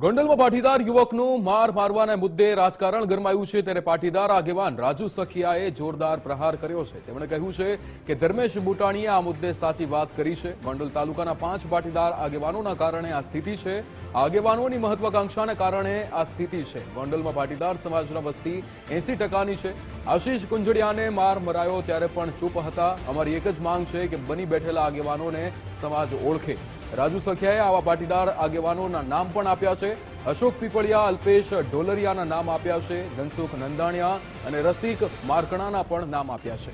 ગોંડલમાં પાટીદાર યુવકનું માર મારવાના મુદ્દે રાજકારણ ગરમાયું છે ત્યારે પાટીદાર આગેવાન રાજુ સખિયાએ જોરદાર પ્રહાર કર્યો છે। તેમણે કહ્યું છે કે ધર્મેશ બુટાણીએ આ મુદ્દે સાચી વાત કરી છે। ગોંડલ તાલુકાના 5 પાટીદાર આગેવાનોના કારણે આ સ્થિતિ છે। આગેવાનોની મહત્વાકાંક્ષાને કારણે આ સ્થિતિ છે। ગોંડલમાં પાટીદાર સમાજના વસ્તી 80%ની છે। આશીષ કુંજડિયાને માર મરાયો ત્યારે પણ ચૂપ હતા। અમારી એક જ માંગ છે કે બની બેઠેલા આગેવાનોને સમાજ ઓળખે। રાજુ સખિયાએ આવા પાટીદાર આગેવાનોના નામ પણ આપ્યા છે। અશોક પીપળિયા, અલ્પેશ ઢોલરિયાના નામ આપ્યા છે। ધનસુખ નંદાણીયા અને રસિક મારકણાના પણ નામ આપ્યા છે।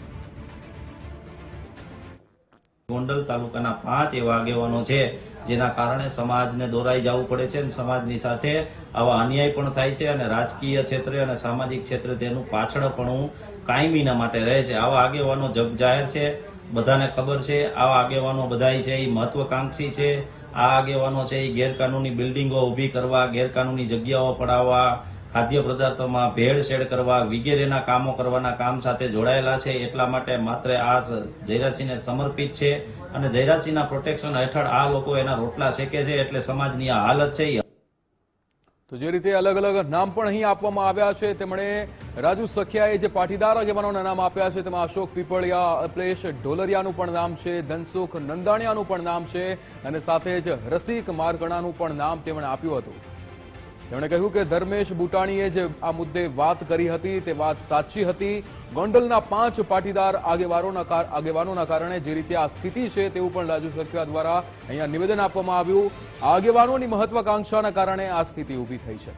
ગોંડલ તાલુકાના 5 એવા આગેવાનો છે જેના કારણે સમાજને દોરાઈ જવું પડે છે। સમાજની સાથે આવા અન્યાય પણ થાય છે અને રાજકીય ક્ષેત્રે અને સામાજિક ક્ષેત્રે તેનું પાછળપણું કાયમીના માટે રહે છે। આવા આગેવાનો જગ જાહેર છે, બધાને ખબર છે। આવા આગેવાનો બધાય છે એ મહત્વાકાંક્ષી છે। આ આગેવાનો છે એ ગેરકાનૂની બિલ્ડિંગો ઊભી કરવા, ગેરકાનૂની જગ્યાઓ પડાવવા, ખાદ્ય પદાર્થોમાં ભેળસેળ કરવા વગેરેના કામો કરવાના કામ સાથે જોડાયેલા છે। એટલા માટે માત્ર આ જયરાજસિંહને સમર્પિત છે અને જયરાજસિંહના પ્રોટેક્શન હેઠળ આ લોકો એના રોટલા શેકે છે। એટલે સમાજની આ હાલત છે। તો જે રીતે અલગ અલગ નામ પણ અહીં આપવામાં આવ્યા છે, તેમણે રાજુ સખિયાએ જે પાટીદાર આગેવાનોના નામ આપ્યા છે તેમાં અશોક પીપળિયા, અલ્પેશ ઢોલરિયાનું પણ નામ છે, ધનસુખ નંદાણીયાનું પણ નામ છે અને સાથે જ રસિક મારકણાનું પણ નામ તેમણે આપ્યું હતું। તેમણે કહ્યું કે ધર્મેશ બુટાણીએ જે આ મુદ્દે વાત કરી હતી તે વાત સાચી હતી। ગોંડલના 5 પાટીદાર આગેવાનોના કારણે જે રીતે આ સ્થિતિ છે તેવું પણ રાજુ સખિયા દ્વારા અહીંયા નિવેદન આપવામાં આવ્યું। આગેવાનોની મહત્વાકાંક્ષાના કારણે આ સ્થિતિ ઊભી થઈ છે।